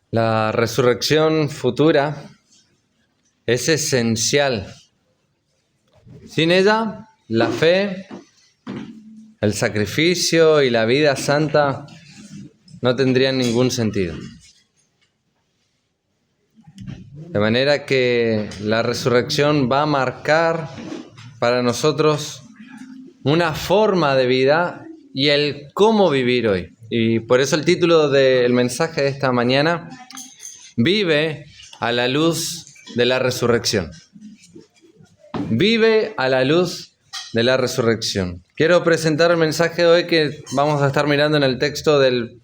La resurrección futura es esencial. Sin ella, la fe, el sacrificio y la vida santa no tendrían ningún sentido. De manera que la resurrección va a marcar para nosotros una forma de vida y el cómo vivir hoy. Y por eso el título del mensaje de esta mañana: Vive a la luz de la resurrección. Vive a la luz de la resurrección. Quiero presentar el mensaje de hoy que vamos a estar mirando en el texto del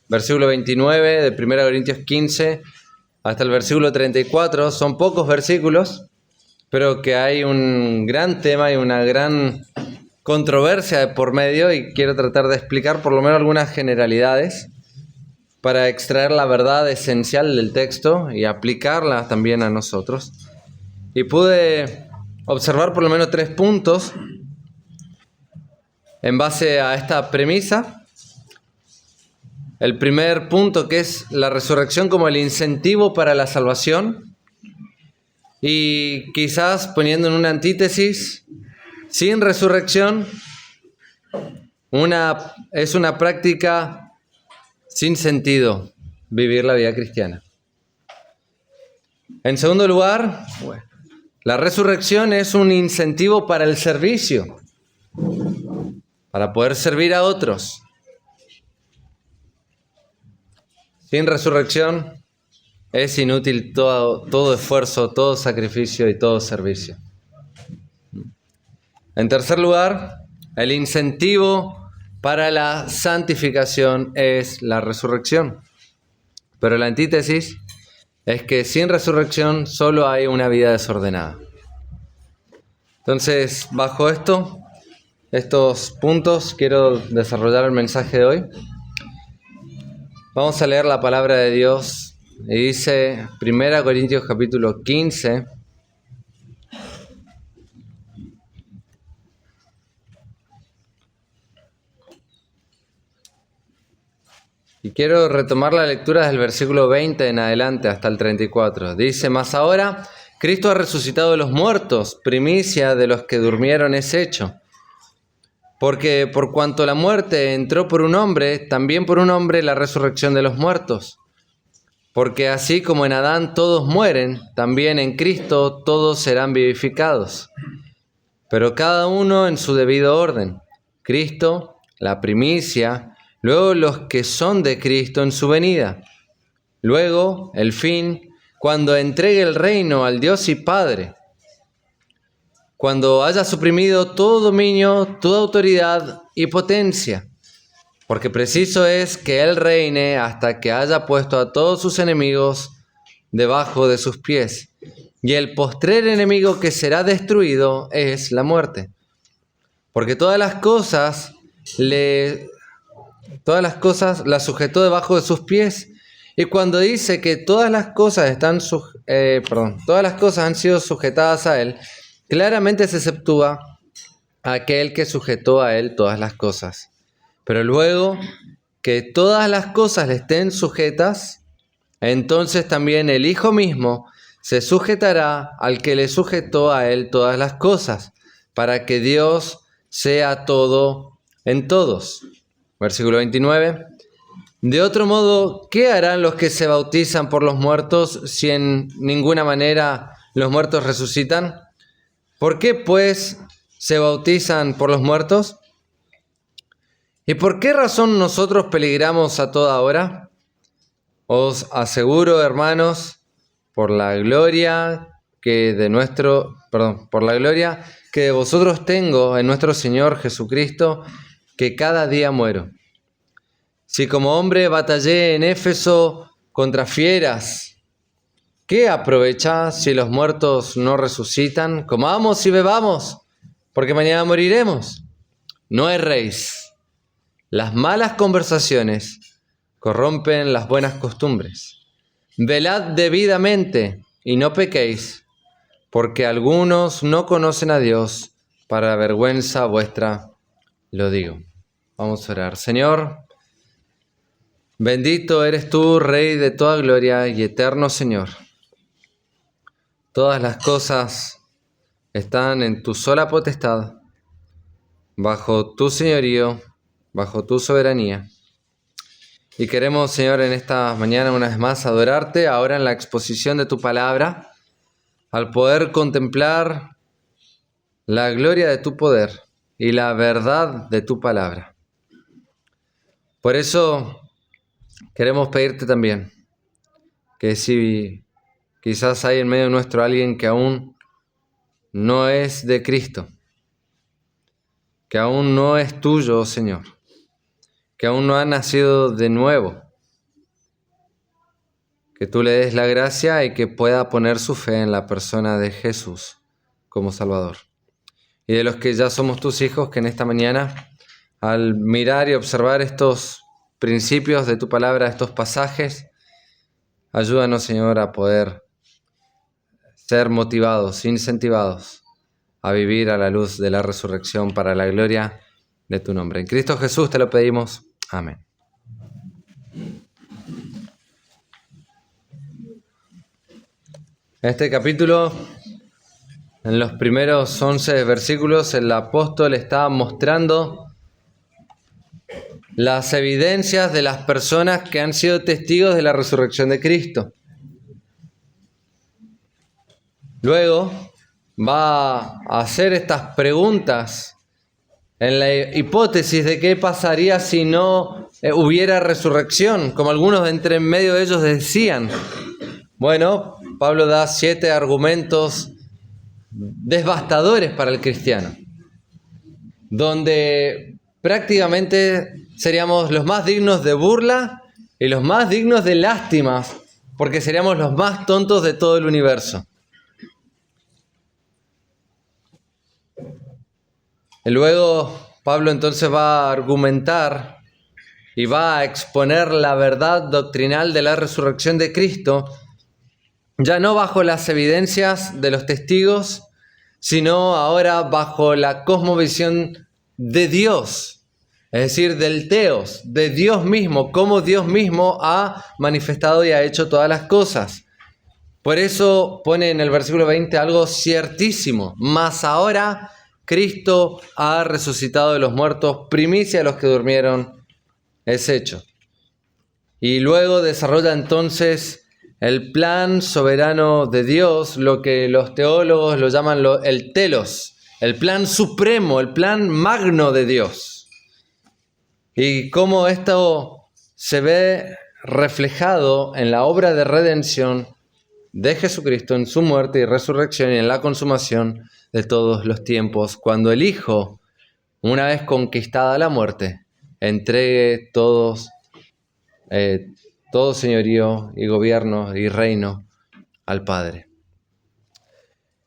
versículo 29 de 1 Corintios 15 hasta el versículo 34. Son pocos versículos, pero que hay un gran tema y una gran controversia de por medio, y quiero tratar de explicar por lo menos algunas generalidades para extraer la verdad esencial del texto y aplicarla también a nosotros. Y pude observar por lo menos 3 puntos en base a esta premisa. El primer punto, que es la resurrección como el incentivo para la salvación, y quizás poniendo en una antítesis, sin resurrección es una práctica sin sentido vivir la vida cristiana. En segundo lugar, la resurrección es un incentivo para el servicio, para poder servir a otros. Sin resurrección es inútil todo esfuerzo, todo sacrificio y todo servicio. En tercer lugar, el incentivo para la santificación es la resurrección. Pero la antítesis es que sin resurrección solo hay una vida desordenada. Entonces, bajo estos puntos, quiero desarrollar el mensaje de hoy. Vamos a leer la palabra de Dios, y dice 1 Corintios capítulo 15, y quiero retomar la lectura desde el versículo 20 en adelante hasta el 34. Dice: Mas ahora Cristo ha resucitado de los muertos, primicia de los que durmieron es hecho. Porque por cuanto la muerte entró por un hombre, también por un hombre la resurrección de los muertos. Porque así como en Adán todos mueren, también en Cristo todos serán vivificados. Pero cada uno en su debido orden. Cristo, la primicia, luego los que son de Cristo en su venida. Luego, el fin, cuando entregue el reino al Dios y Padre. Cuando haya suprimido todo dominio, toda autoridad y potencia. Porque preciso es que Él reine hasta que haya puesto a todos sus enemigos debajo de sus pies. Y el postrer enemigo que será destruido es la muerte. Porque todas las cosas las sujetó debajo de sus pies. Y cuando dice que todas las cosas han sido sujetadas a Él, claramente se exceptúa aquel que sujetó a Él todas las cosas. Pero luego que todas las cosas le estén sujetas, entonces también el Hijo mismo se sujetará al que le sujetó a Él todas las cosas, para que Dios sea todo en todos. Versículo 29. De otro modo, ¿qué harán los que se bautizan por los muertos si en ninguna manera los muertos resucitan? ¿Por qué, pues, se bautizan por los muertos? ¿Y por qué razón nosotros peligramos a toda hora? Os aseguro, hermanos, por la gloria que de vosotros tengo en nuestro Señor Jesucristo, que cada día muero. Si como hombre batallé en Éfeso contra fieras, ¿qué aprovecha si los muertos no resucitan? Comamos y bebamos, porque mañana moriremos. No erréis. Las malas conversaciones corrompen las buenas costumbres. Velad debidamente y no pequéis, porque algunos no conocen a Dios. Para vergüenza vuestra lo digo. Vamos a orar. Señor, Bendito eres tú, Rey de toda gloria y eterno Señor. Todas las cosas están en tu sola potestad, bajo tu señorío, bajo tu soberanía. Y queremos, Señor, en esta mañana una vez más adorarte, ahora en la exposición de tu palabra, al poder contemplar la gloria de tu poder y la verdad de tu palabra. Por eso queremos pedirte también que si quizás hay en medio nuestro alguien que aún no es de Cristo, que aún no es tuyo, Señor, que aún no ha nacido de nuevo, que tú le des la gracia y que pueda poner su fe en la persona de Jesús como Salvador. Y de los que ya somos tus hijos, que en esta mañana, al mirar y observar estos principios de tu palabra, estos pasajes, ayúdanos, Señor, a poder ser motivados, incentivados a vivir a la luz de la resurrección para la gloria de tu nombre. En Cristo Jesús te lo pedimos. Amén. En este capítulo, en los primeros 11 versículos, el apóstol está mostrando las evidencias de las personas que han sido testigos de la resurrección de Cristo. Luego va a hacer estas preguntas en la hipótesis de qué pasaría si no hubiera resurrección, como algunos de entre medio de ellos decían. Bueno, Pablo da 7 argumentos devastadores para el cristiano, donde prácticamente seríamos los más dignos de burla y los más dignos de lástimas, porque seríamos los más tontos de todo el universo. Y luego Pablo entonces va a argumentar y va a exponer la verdad doctrinal de la resurrección de Cristo, ya no bajo las evidencias de los testigos, sino ahora bajo la cosmovisión de Dios, es decir, del Teos, de Dios mismo, cómo Dios mismo ha manifestado y ha hecho todas las cosas. Por eso pone en el versículo 20 algo ciertísimo: mas ahora Cristo ha resucitado de los muertos, primicia de los que durmieron es hecho. Y luego desarrolla entonces el plan soberano de Dios, lo que los teólogos lo llaman el telos, el plan supremo, el plan magno de Dios. Y cómo esto se ve reflejado en la obra de redención de Jesucristo, en su muerte y resurrección y en la consumación de todos los tiempos, cuando el Hijo, una vez conquistada la muerte, entregue todo señorío y gobierno y reino al Padre.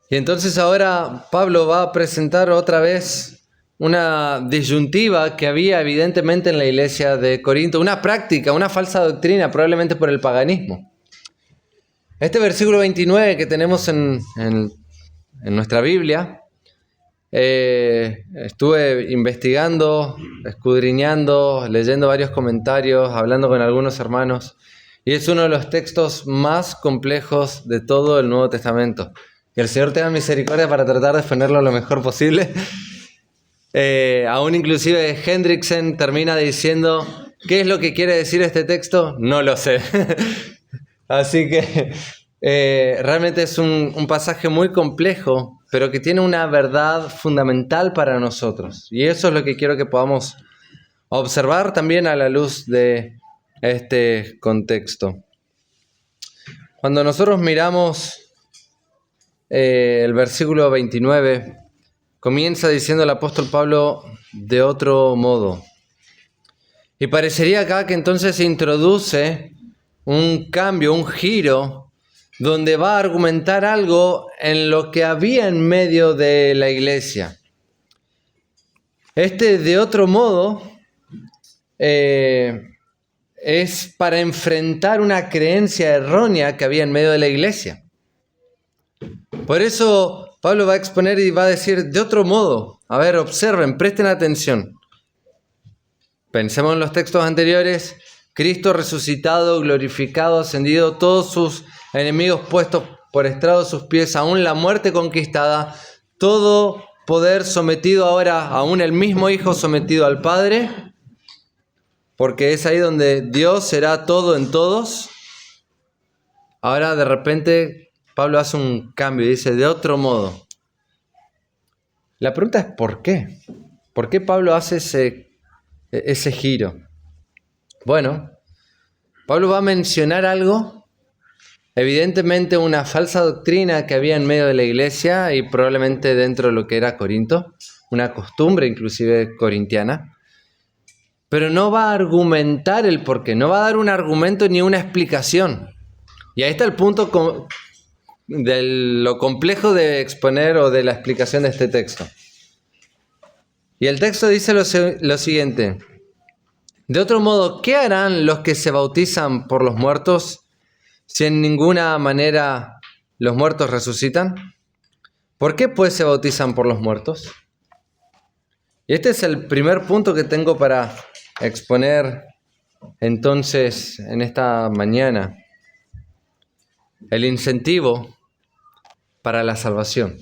Y entonces ahora Pablo va a presentar otra vez una disyuntiva que había evidentemente en la iglesia de Corinto, una práctica, una falsa doctrina, probablemente por el paganismo. Este versículo 29 que tenemos en nuestra Biblia, estuve investigando, escudriñando, leyendo varios comentarios, hablando con algunos hermanos, y es uno de los textos más complejos de todo el Nuevo Testamento. Que el Señor tenga misericordia para tratar de exponerlo lo mejor posible. Aún inclusive Hendrickson termina diciendo: ¿qué es lo que quiere decir este texto? No lo sé. Así que realmente es un pasaje muy complejo, pero que tiene una verdad fundamental para nosotros. Y eso es lo que quiero que podamos observar también a la luz de este contexto. Cuando nosotros miramos el versículo 29, comienza diciendo el apóstol Pablo de otro modo. Y parecería acá que entonces se introduce un cambio, un giro, donde va a argumentar algo en lo que había en medio de la iglesia. Este de otro modo es para enfrentar una creencia errónea que había en medio de la iglesia. Por eso Pablo va a exponer y va a decir de otro modo. A ver, observen, presten atención. Pensemos en los textos anteriores. Cristo resucitado, glorificado, ascendido, todos sus enemigos puestos por estrado de sus pies, aún la muerte conquistada, todo poder sometido ahora, aún el mismo Hijo sometido al Padre, porque es ahí donde Dios será todo en todos. Ahora de repente Pablo hace un cambio y dice, de otro modo. La pregunta es ¿por qué? ¿Por qué Pablo hace ese giro? Bueno, Pablo va a mencionar algo, evidentemente una falsa doctrina que había en medio de la iglesia y probablemente dentro de lo que era Corinto, una costumbre inclusive corintiana, pero no va a argumentar el porqué, no va a dar un argumento ni una explicación. Y ahí está el punto de lo complejo de exponer o de la explicación de este texto. Y el texto dice lo siguiente: de otro modo, ¿qué harán los que se bautizan por los muertos si en ninguna manera los muertos resucitan? ¿Por qué pues se bautizan por los muertos? Y este es el primer punto que tengo para exponer entonces en esta mañana. El incentivo para la salvación.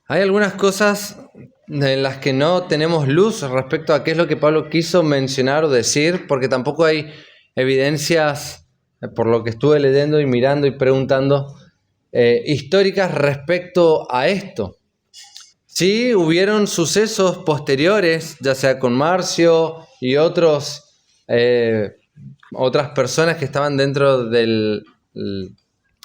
Hay algunas cosas en las que no tenemos luz respecto a qué es lo que Pablo quiso mencionar o decir, porque tampoco hay evidencias, por lo que estuve leyendo y mirando y preguntando, históricas respecto a esto. Sí, hubieron sucesos posteriores, ya sea con Marcio y otras personas que estaban dentro de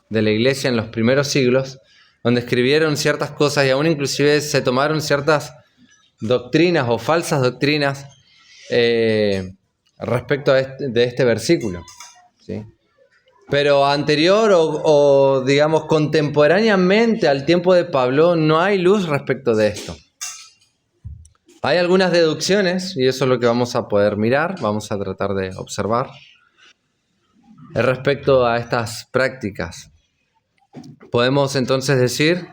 la iglesia en los primeros siglos, donde escribieron ciertas cosas y aún inclusive se tomaron ciertas doctrinas o falsas doctrinas respecto de este versículo, ¿sí? Pero anterior o digamos contemporáneamente al tiempo de Pablo no hay luz respecto de esto. Hay algunas deducciones y eso es lo que vamos a poder mirar, vamos a tratar de observar respecto a estas prácticas. Podemos entonces decir,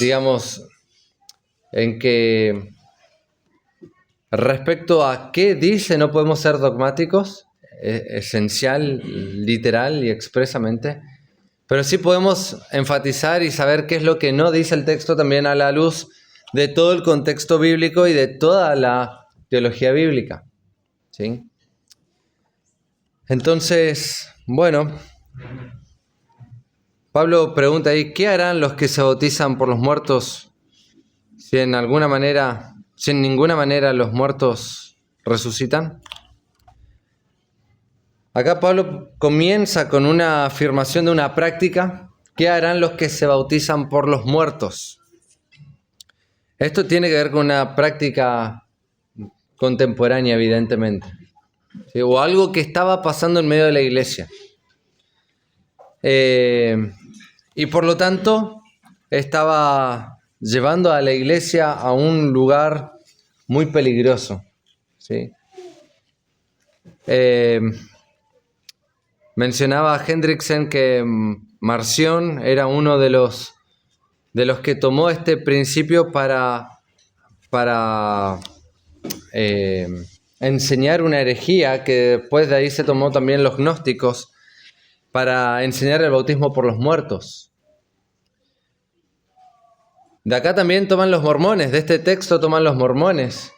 digamos, en que respecto a qué dice no podemos ser dogmáticos, esencial, literal y expresamente, pero sí podemos enfatizar y saber qué es lo que no dice el texto también a la luz de todo el contexto bíblico y de toda la teología bíblica, ¿sí? Entonces, bueno, Pablo pregunta ahí, ¿qué harán los que se bautizan por los muertos si en ninguna manera los muertos resucitan? Acá Pablo comienza con una afirmación de una práctica. ¿Qué harán los que se bautizan por los muertos? Esto tiene que ver con una práctica contemporánea, evidentemente, ¿sí? O algo que estaba pasando en medio de la iglesia. Y por lo tanto, estaba llevando a la iglesia a un lugar muy peligroso, ¿sí? Mencionaba Hendriksen que Marción era uno de los que tomó este principio para enseñar una herejía, que después de ahí se tomó también los gnósticos para enseñar el bautismo por los muertos. De acá también toman los mormones, de este texto toman los mormones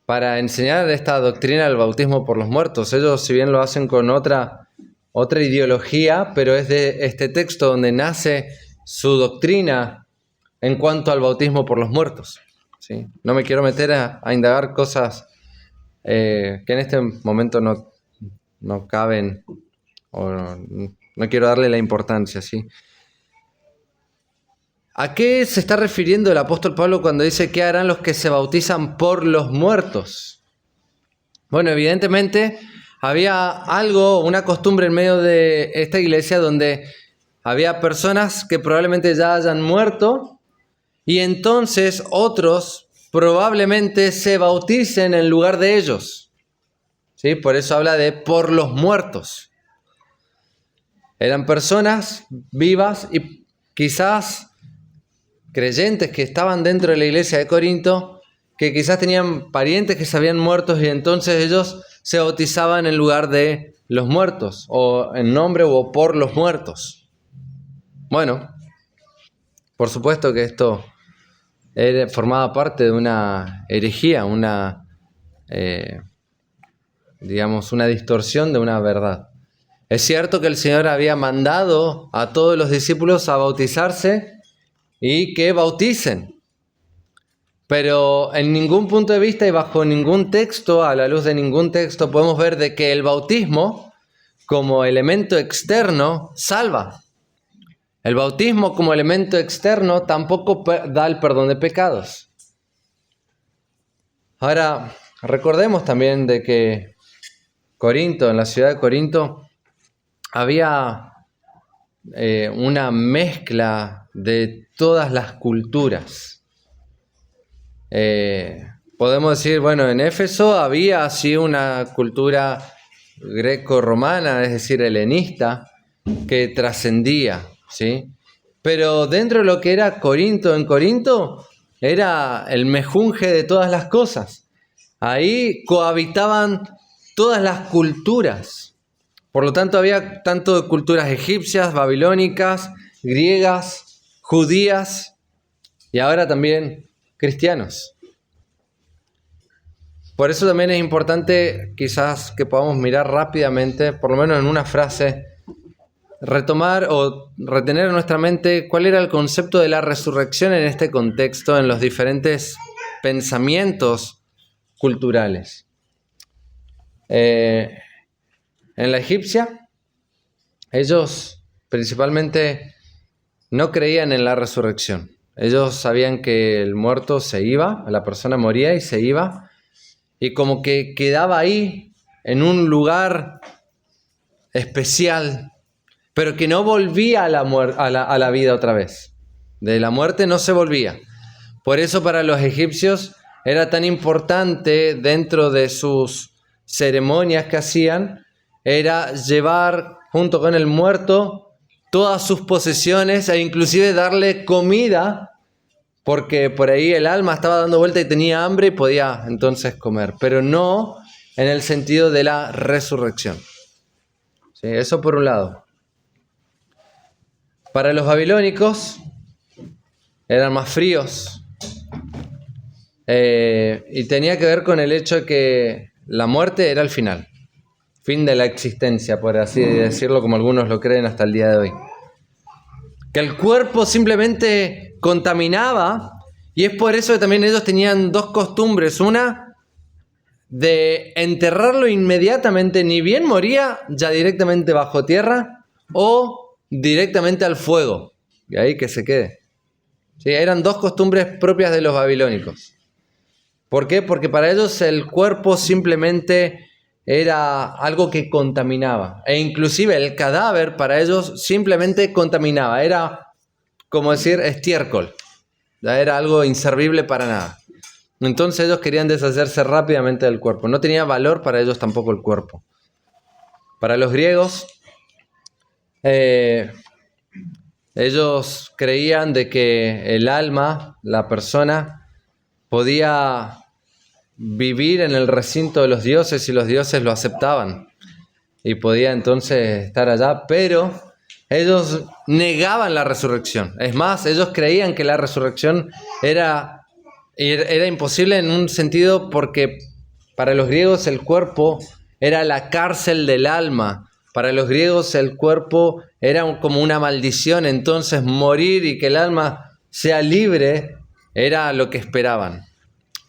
para enseñar esta doctrina del bautismo por los muertos. Ellos, si bien lo hacen con otra ideología, pero es de este texto donde nace su doctrina en cuanto al bautismo por los muertos, ¿sí? No me quiero meter a indagar cosas que en este momento no caben o no quiero darle la importancia, ¿sí? ¿A qué se está refiriendo el apóstol Pablo cuando dice ¿qué harán los que se bautizan por los muertos? Bueno, evidentemente había una costumbre en medio de esta iglesia donde había personas que probablemente ya hayan muerto y entonces otros probablemente se bauticen en lugar de ellos, ¿sí? Por eso habla de por los muertos. Eran personas vivas y quizás creyentes que estaban dentro de la iglesia de Corinto que quizás tenían parientes que se habían muerto y entonces ellos se bautizaban en lugar de los muertos, o en nombre o por los muertos. Bueno, por supuesto que esto formaba parte de una herejía, una distorsión de una verdad. Es cierto que el Señor había mandado a todos los discípulos a bautizarse y que bauticen, pero en ningún punto de vista y bajo ningún texto, a la luz de ningún texto, podemos ver de que el bautismo como elemento externo salva. El bautismo como elemento externo tampoco da el perdón de pecados. Ahora, recordemos también de que Corinto, en la ciudad de Corinto, había una mezcla de todas las culturas. Podemos decir, bueno, en Éfeso había así una cultura greco-romana, es decir, helenista, que trascendía, ¿sí? Pero dentro de lo que era Corinto, en Corinto era el mejunje de todas las cosas. Ahí cohabitaban todas las culturas. Por lo tanto, había tanto de culturas egipcias, babilónicas, griegas, judías y ahora también cristianos. Por eso también es importante quizás que podamos mirar rápidamente, por lo menos en una frase, retomar o retener en nuestra mente cuál era el concepto de la resurrección en este contexto, en los diferentes pensamientos culturales. En la egipcia, ellos principalmente no creían en la resurrección. Ellos sabían que el muerto se iba, la persona moría y se iba, y como que quedaba ahí en un lugar especial, pero que no volvía a la vida otra vez. De la muerte no se volvía. Por eso para los egipcios era tan importante dentro de sus ceremonias que hacían, era llevar junto con el muerto todas sus posesiones e inclusive darle comida, porque por ahí el alma estaba dando vuelta y tenía hambre y podía entonces comer, pero no en el sentido de la resurrección. ¿Sí? Eso por un lado. Para los babilónicos eran más fríos y tenía que ver con el hecho de que la muerte era el final, fin de la existencia, por así decirlo, como algunos lo creen hasta el día de hoy. Que el cuerpo simplemente contaminaba, y es por eso que también ellos tenían dos costumbres. Una, de enterrarlo inmediatamente, ni bien moría, ya directamente bajo tierra, o directamente al fuego, y ahí que se quede. Sí, eran dos costumbres propias de los babilónicos. ¿Por qué? Porque para ellos el cuerpo simplemente era algo que contaminaba. E inclusive el cadáver para ellos simplemente contaminaba. Era como decir estiércol. Era algo inservible para nada. Entonces ellos querían deshacerse rápidamente del cuerpo. No tenía valor para ellos tampoco el cuerpo. Para los griegos, ellos creían de que el alma, la persona, podía vivir en el recinto de los dioses y los dioses lo aceptaban y podía entonces estar allá, pero ellos negaban la resurrección. Es más, ellos creían que la resurrección era imposible en un sentido porque para los griegos el cuerpo era la cárcel del alma. Para los griegos el cuerpo era como una maldición, entonces morir y que el alma sea libre era lo que esperaban.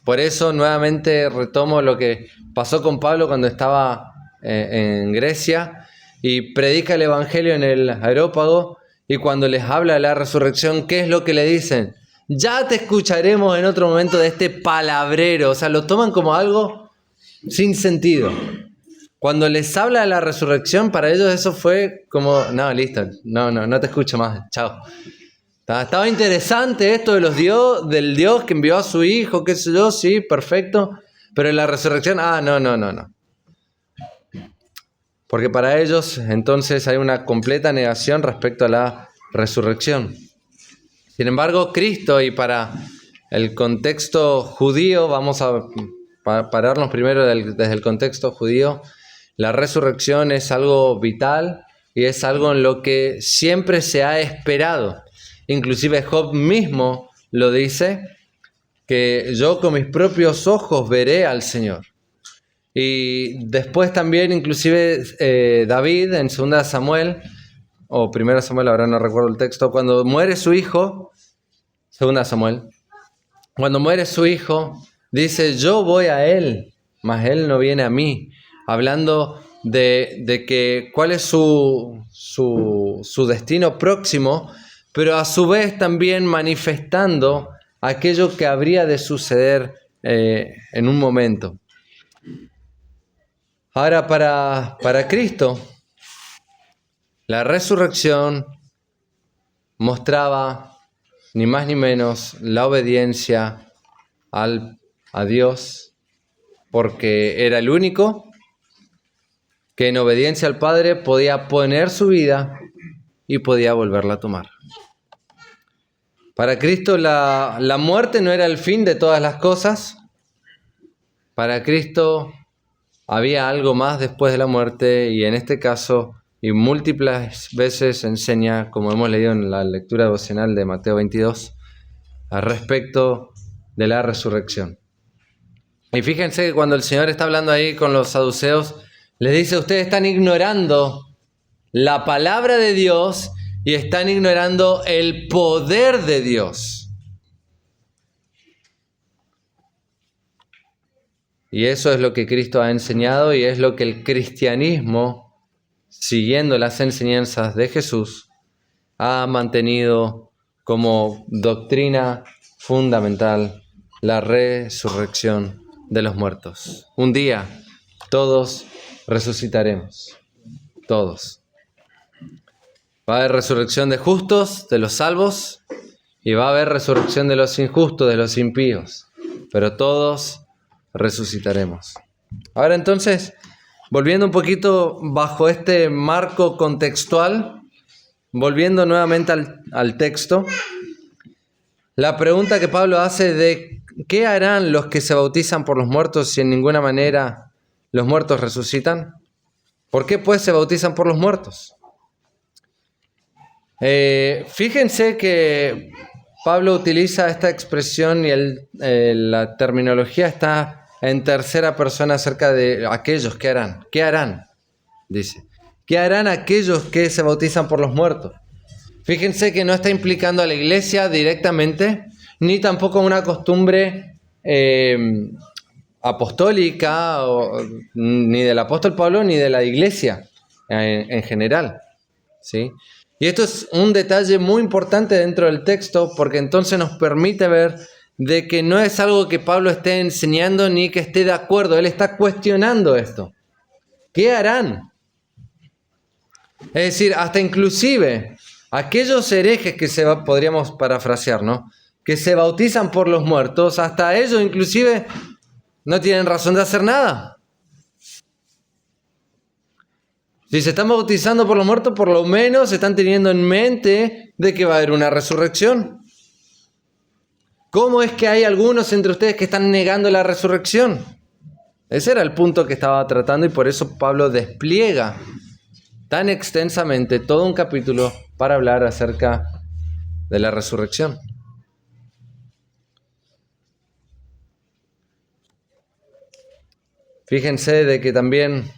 Por eso nuevamente retomo lo que pasó con Pablo cuando estaba en Grecia y predica el evangelio en el Areópago, y cuando les habla de la resurrección, ¿qué es lo que le dicen? Ya te escucharemos en otro momento de este palabrero. O sea, lo toman como algo sin sentido. Cuando les habla de la resurrección, para ellos eso fue como, no, listo, no te escucho más, chao. Estaba interesante esto de del Dios que envió a su Hijo, qué sé yo, sí, perfecto. Pero en la resurrección, no. Porque para ellos entonces hay una completa negación respecto a la resurrección. Sin embargo, Cristo, y para el contexto judío, vamos a pararnos primero desde el contexto judío, la resurrección es algo vital y es algo en lo que siempre se ha esperado. Inclusive Job mismo lo dice, que yo con mis propios ojos veré al Señor. Y después también inclusive David en 2 Samuel, o 1 Samuel, ahora no recuerdo el texto, cuando muere su hijo, 2 Samuel, cuando muere su hijo, dice, yo voy a él, mas él no viene a mí, hablando de que cuál es su destino próximo, pero a su vez también manifestando aquello que habría de suceder en un momento. Ahora, para Cristo, la resurrección mostraba ni más ni menos la obediencia a Dios, porque era el único que en obediencia al Padre podía poner su vida y podía volverla a tomar. Para Cristo la muerte no era el fin de todas las cosas. Para Cristo había algo más después de la muerte, y en este caso, y múltiples veces enseña, como hemos leído en la lectura devocional de Mateo 22, al respecto de la resurrección. Y fíjense que cuando el Señor está hablando ahí con los saduceos, les dice, ustedes están ignorando la palabra de Dios y están ignorando el poder de Dios. Y eso es lo que Cristo ha enseñado y es lo que el cristianismo, siguiendo las enseñanzas de Jesús, ha mantenido como doctrina fundamental: la resurrección de los muertos. Un día todos resucitaremos, todos. Va a haber resurrección de justos, de los salvos, y va a haber resurrección de los injustos, de los impíos, pero todos resucitaremos. Ahora entonces, volviendo un poquito bajo este marco contextual, volviendo nuevamente al texto, la pregunta que Pablo hace de ¿qué harán los que se bautizan por los muertos si en ninguna manera los muertos resucitan? ¿Por qué pues se bautizan por los muertos? Fíjense que Pablo utiliza esta expresión y la terminología está en tercera persona acerca de aquellos que harán. ¿Qué harán? Dice. ¿Qué harán aquellos que se bautizan por los muertos? Fíjense que no está implicando a la iglesia directamente, ni tampoco una costumbre apostólica, ni del apóstol Pablo, ni de la iglesia en general, ¿sí? Y esto es un detalle muy importante dentro del texto, porque entonces nos permite ver de que no es algo que Pablo esté enseñando ni que esté de acuerdo. Él está cuestionando esto. ¿Qué harán? Es decir, hasta inclusive aquellos herejes que podríamos parafrasear, ¿no? Que se bautizan por los muertos, hasta ellos inclusive no tienen razón de hacer nada. Si se están bautizando por los muertos, por lo menos están teniendo en mente de que va a haber una resurrección. ¿Cómo es que hay algunos entre ustedes que están negando la resurrección? Ese era el punto que estaba tratando, y por eso Pablo despliega tan extensamente todo un capítulo para hablar acerca de la resurrección. Fíjense de que también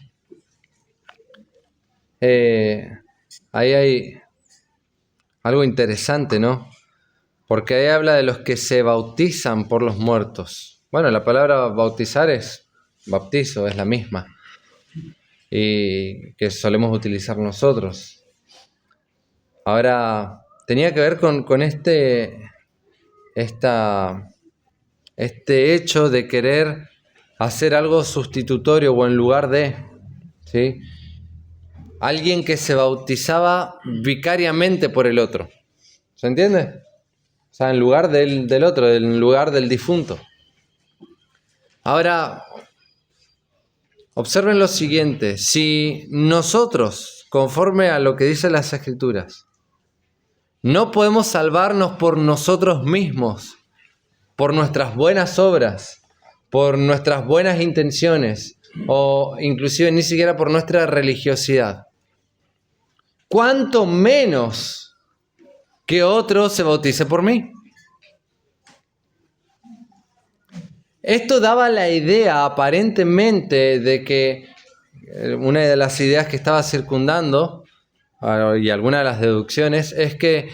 ahí hay algo interesante, ¿no? Porque ahí habla de los que se bautizan por los muertos. Bueno, la palabra bautizar es bautizo, es la misma, y que solemos utilizar nosotros. Ahora, tenía que ver con este hecho de querer hacer algo sustitutorio o en lugar de, ¿sí? Alguien que se bautizaba vicariamente por el otro. ¿Se entiende? O sea, en lugar del otro, en lugar del difunto. Ahora, observen lo siguiente. Si nosotros, conforme a lo que dicen las Escrituras, no podemos salvarnos por nosotros mismos, por nuestras buenas obras, por nuestras buenas intenciones, o inclusive ni siquiera por nuestra religiosidad, ¿cuánto menos que otro se bautice por mí? Esto daba la idea aparentemente de que una de las ideas que estaba circundando, y alguna de las deducciones, es que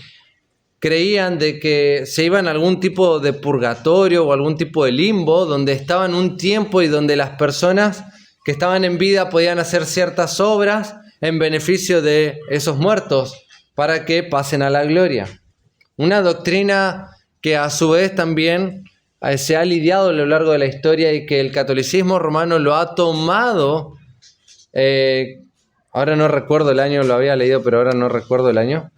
creían de que se iban a algún tipo de purgatorio o algún tipo de limbo, donde estaban un tiempo y donde las personas que estaban en vida podían hacer ciertas obras en beneficio de esos muertos para que pasen a la gloria. Una doctrina que a su vez también se ha lidiado a lo largo de la historia y que el catolicismo romano lo ha tomado. Ahora no recuerdo el año, lo había leído, pero ahora no recuerdo el año.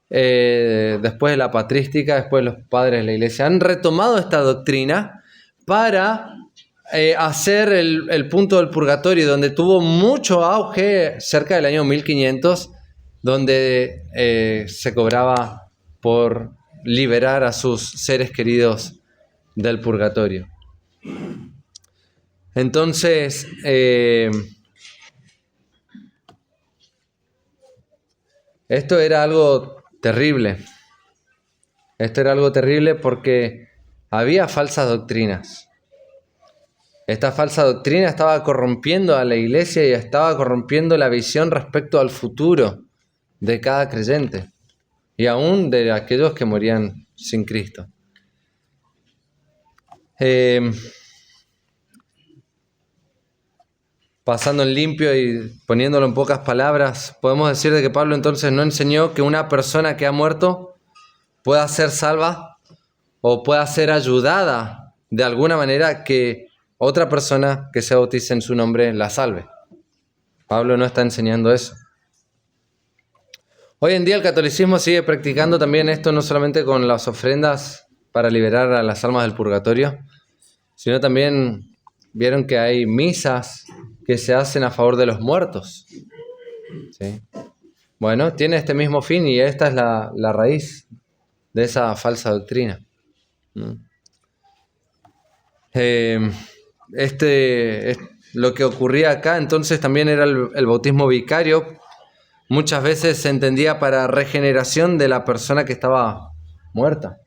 Después de la patrística, después los padres de la iglesia han retomado esta doctrina para hacer el punto del purgatorio, donde tuvo mucho auge cerca del año 1500, donde se cobraba por liberar a sus seres queridos del purgatorio. Entonces, esto era algo terrible. Esto era algo terrible porque había falsas doctrinas. Esta falsa doctrina estaba corrompiendo a la iglesia y estaba corrompiendo la visión respecto al futuro de cada creyente y aún de aquellos que morían sin Cristo. Pasando en limpio y poniéndolo en pocas palabras, podemos decir de que Pablo entonces no enseñó que una persona que ha muerto pueda ser salva o pueda ser ayudada de alguna manera que otra persona que se bautice en su nombre la salve. Pablo no está enseñando eso. Hoy en día el catolicismo sigue practicando también esto, no solamente con las ofrendas para liberar a las almas del purgatorio, sino también vieron que hay misas que se hacen a favor de los muertos. ¿Sí? Bueno, tiene este mismo fin y esta es la raíz de esa falsa doctrina. Lo que ocurría acá entonces también era el bautismo vicario. Muchas veces se entendía para regeneración de la persona que estaba muerta.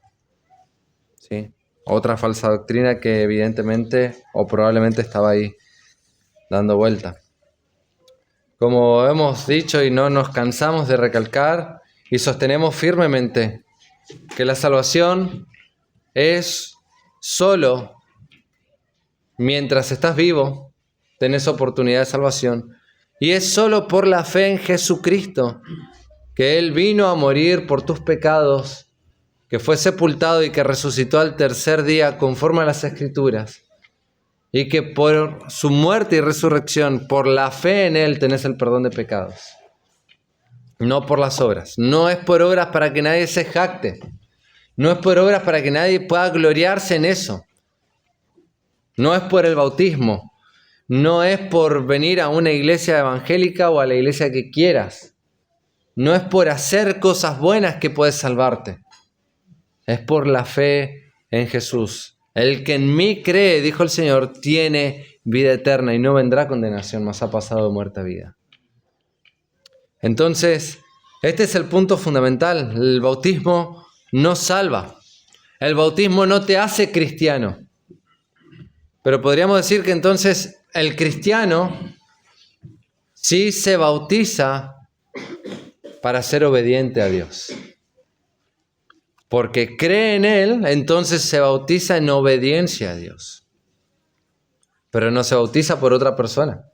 ¿Sí? Otra falsa doctrina que evidentemente o probablemente estaba ahí dando vuelta. Como hemos dicho y no nos cansamos de recalcar y sostenemos firmemente que la salvación es solo mientras estás vivo, tenés oportunidad de salvación, y es solo por la fe en Jesucristo que Él vino a morir por tus pecados, que fue sepultado y que resucitó al tercer día conforme a las Escrituras, y que por su muerte y resurrección, por la fe en Él, tenés el perdón de pecados. No por las obras. No es por obras para que nadie se jacte. No es por obras para que nadie pueda gloriarse en eso. No es por el bautismo. No es por venir a una iglesia evangélica o a la iglesia que quieras. No es por hacer cosas buenas que puedes salvarte. Es por la fe en Jesús. El que en mí cree, dijo el Señor, tiene vida eterna y no vendrá condenación, mas ha pasado de muerte a vida. Entonces, este es el punto fundamental. El bautismo no salva. El bautismo no te hace cristiano. Pero podríamos decir que entonces el cristiano sí se bautiza para ser obediente a Dios. Porque cree en Él, entonces se bautiza en obediencia a Dios. Pero no se bautiza por otra persona.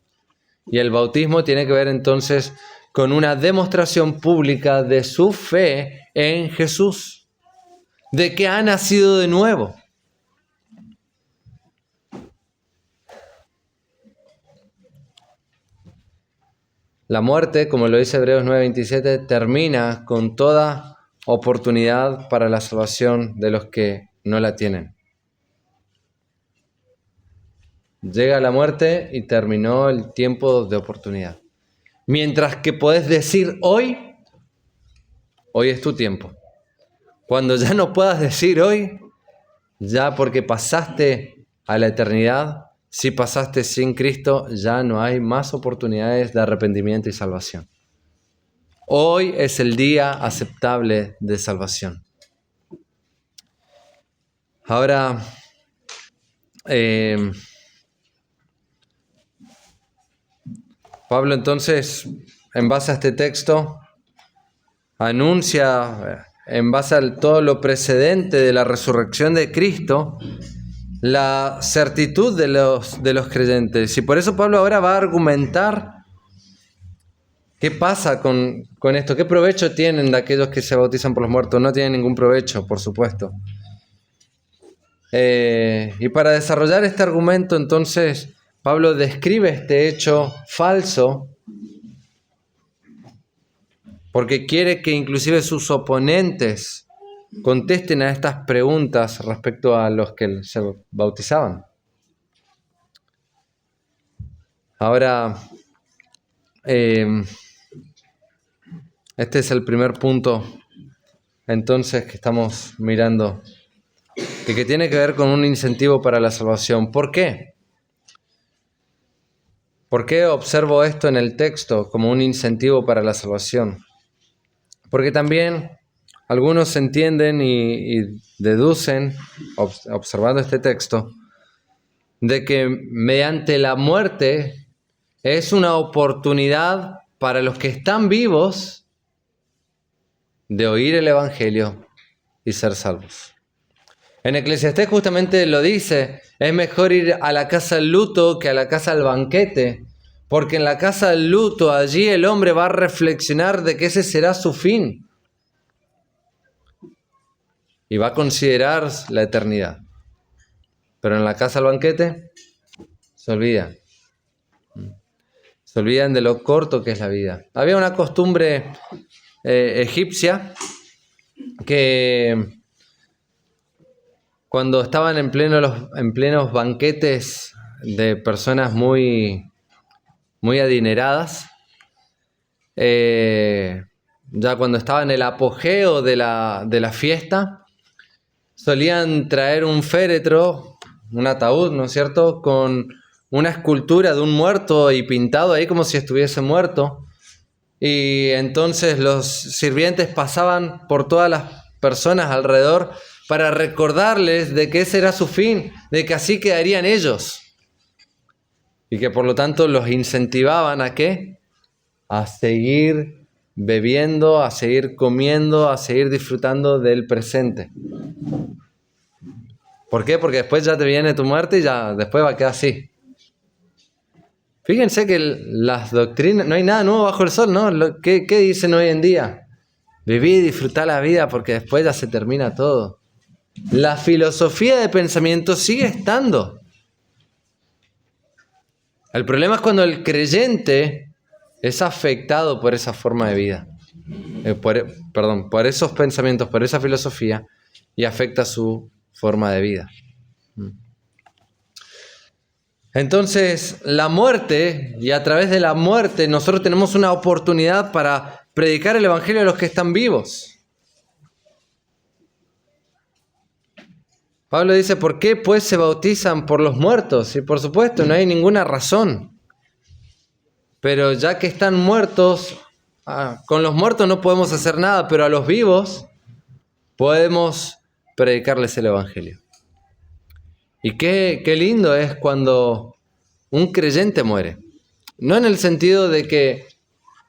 Y el bautismo tiene que ver entonces con una demostración pública de su fe en Jesús, de que ha nacido de nuevo. La muerte, como lo dice Hebreos 9:27, termina con toda oportunidad para la salvación de los que no la tienen. Llega la muerte y terminó el tiempo de oportunidad. Mientras que podés decir hoy es tu tiempo. Cuando ya no puedas decir hoy, ya porque pasaste a la eternidad, si pasaste sin Cristo, ya no hay más oportunidades de arrepentimiento y salvación. Hoy es el día aceptable de salvación. Ahora, Pablo entonces, en base a este texto, anuncia, en base a todo lo precedente de la resurrección de Cristo, la certitud de los creyentes. Y por eso Pablo ahora va a argumentar qué pasa con esto, qué provecho tienen de aquellos que se bautizan por los muertos. No tienen ningún provecho, por supuesto. Y para desarrollar este argumento, entonces, Pablo describe este hecho falso porque quiere que inclusive sus oponentes contesten a estas preguntas respecto a los que se bautizaban. Ahora, este es el primer punto, entonces, que estamos mirando, que tiene que ver con un incentivo para la salvación. ¿Por qué? ¿Por qué observo esto en el texto como un incentivo para la salvación? Porque también algunos entienden y deducen, observando este texto, de que mediante la muerte es una oportunidad para los que están vivos de oír el Evangelio y ser salvos. En Eclesiastés justamente lo dice, es mejor ir a la casa del luto que a la casa del banquete, porque en la casa del luto allí el hombre va a reflexionar de que ese será su fin y va a considerar la eternidad. Pero en la casa del banquete se olvidan. Se olvidan de lo corto que es la vida. Había una costumbre egipcia que cuando estaban en plenos banquetes de personas muy adineradas, ya cuando estaba en el apogeo de la fiesta, solían traer un féretro, un ataúd, ¿no es cierto?, con una escultura de un muerto y pintado ahí como si estuviese muerto. Y entonces los sirvientes pasaban por todas las personas alrededor para recordarles de que ese era su fin, de que así quedarían ellos. Y que por lo tanto los incentivaban ¿a qué? A seguir bebiendo, a seguir comiendo, a seguir disfrutando del presente. ¿Por qué? Porque después ya te viene tu muerte y ya después va a quedar así. Fíjense que las doctrinas, no hay nada nuevo bajo el sol, ¿no? ¿Qué dicen hoy en día? Viví y disfrutar la vida porque después ya se termina todo. La filosofía de pensamiento sigue estando. El problema es cuando el creyente es afectado por esa forma de vida. Por esos pensamientos, por esa filosofía, y afecta su forma de vida. Entonces, la muerte, y a través de la muerte nosotros tenemos una oportunidad para predicar el Evangelio a los que están vivos. Pablo dice, ¿por qué pues se bautizan por los muertos? Y por supuesto, no hay ninguna razón. Pero ya que están muertos, con los muertos no podemos hacer nada, pero a los vivos podemos predicarles el Evangelio. Y qué lindo es cuando un creyente muere. No en el sentido de que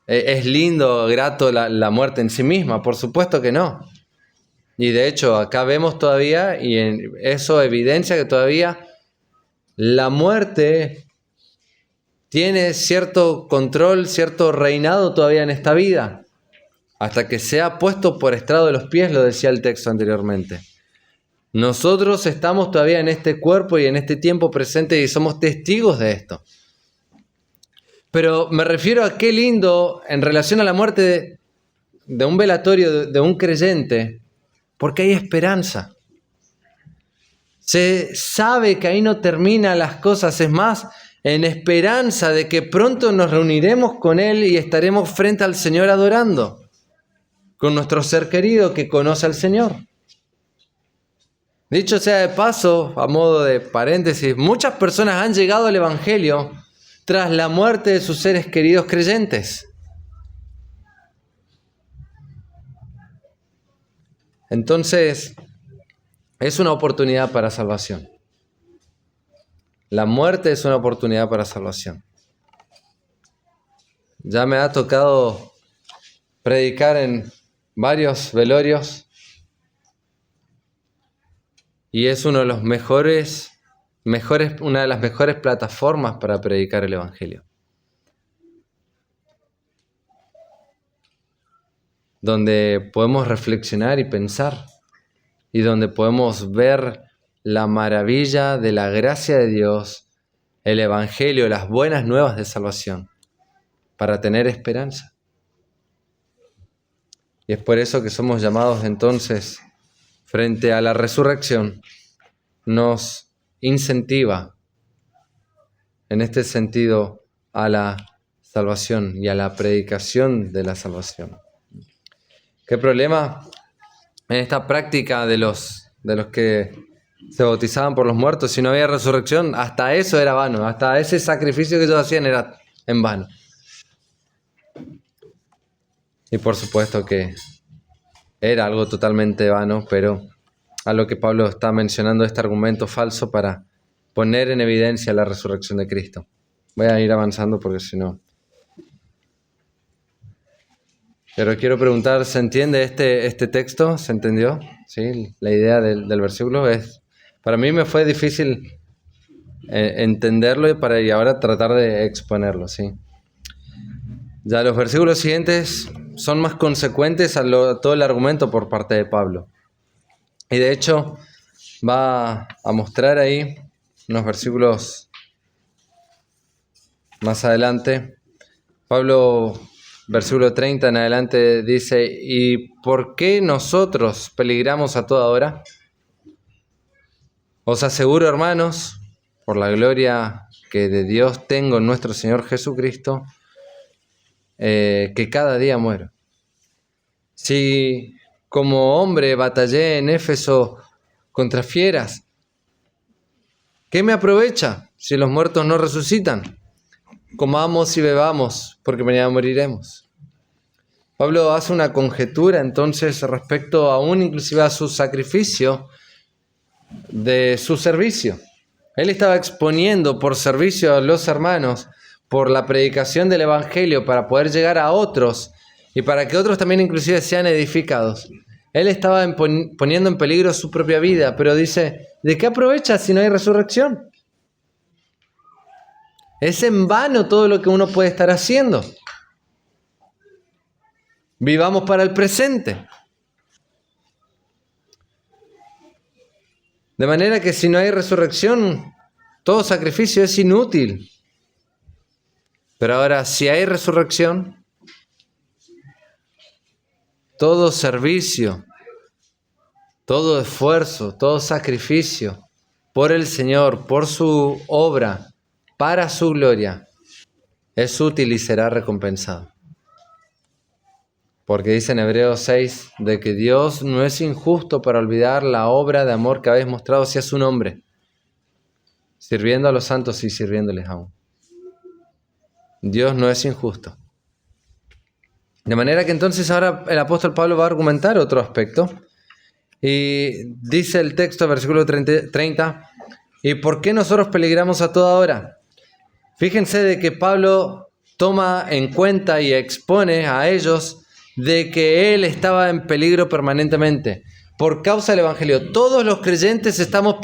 es lindo, grato la muerte en sí misma, por supuesto que no. Y de hecho acá vemos todavía, y eso evidencia que todavía la muerte tiene cierto control, cierto reinado todavía en esta vida, hasta que sea puesto por estrado de los pies, lo decía el texto anteriormente. Nosotros estamos todavía en este cuerpo y en este tiempo presente y somos testigos de esto. Pero me refiero a qué lindo en relación a la muerte de un velatorio de un creyente, porque hay esperanza. Se sabe que ahí no terminan las cosas, es más, en esperanza de que pronto nos reuniremos con Él y estaremos frente al Señor adorando, con nuestro ser querido que conoce al Señor. Dicho sea de paso, a modo de paréntesis, muchas personas han llegado al Evangelio tras la muerte de sus seres queridos creyentes. Entonces, es una oportunidad para salvación. La muerte es una oportunidad para salvación. Ya me ha tocado predicar en varios velorios y es una de las mejores plataformas para predicar el Evangelio. Donde podemos reflexionar y pensar y donde podemos ver la maravilla de la gracia de Dios, el Evangelio, las buenas nuevas de salvación, para tener esperanza. Y es por eso que somos llamados entonces, frente a la resurrección, nos incentiva en este sentido a la salvación y a la predicación de la salvación. ¿Qué problema en esta práctica de los que se bautizaban por los muertos? Si no había resurrección, hasta eso era vano, hasta ese sacrificio que ellos hacían era en vano. Y por supuesto que era algo totalmente vano, pero a lo que Pablo está mencionando este argumento falso para poner en evidencia la resurrección de Cristo. Voy a ir avanzando porque si no... Pero quiero preguntar, ¿se entiende este texto? ¿Se entendió? ¿Sí? La idea del versículo es... Para mí me fue difícil entenderlo y ahora tratar de exponerlo, ¿sí? Ya los versículos siguientes son más consecuentes a todo el argumento por parte de Pablo. Y de hecho va a mostrar ahí unos versículos más adelante. Pablo, versículo 30 en adelante, dice: ¿y por qué nosotros peligramos a toda hora? Os aseguro, hermanos, por la gloria que de Dios tengo en nuestro Señor Jesucristo, que cada día muero. Si como hombre batallé en Éfeso contra fieras, ¿qué me aprovecha si los muertos no resucitan? Comamos y bebamos, porque mañana moriremos. Pablo hace una conjetura entonces respecto aún inclusive a su sacrificio de su servicio. Él estaba exponiendo por servicio a los hermanos, por la predicación del Evangelio, para poder llegar a otros y para que otros también inclusive sean edificados. Él estaba poniendo en peligro su propia vida, pero dice, ¿de qué aprovecha si no hay resurrección? Es en vano todo lo que uno puede estar haciendo. Vivamos para el presente. De manera que si no hay resurrección, todo sacrificio es inútil. Pero ahora, si hay resurrección, todo servicio, todo esfuerzo, todo sacrificio por el Señor, por su obra, para su gloria, es útil y será recompensado. Porque dice en Hebreos 6 de que Dios no es injusto para olvidar la obra de amor que habéis mostrado hacia su nombre, sirviendo a los santos y sirviéndoles aún. Dios no es injusto. De manera que entonces ahora el apóstol Pablo va a argumentar otro aspecto. Y dice el texto, versículo 30, ¿y por qué nosotros peligramos a toda hora? Fíjense de que Pablo toma en cuenta y expone a ellos de que él estaba en peligro permanentemente. Por causa del Evangelio, todos los creyentes estamos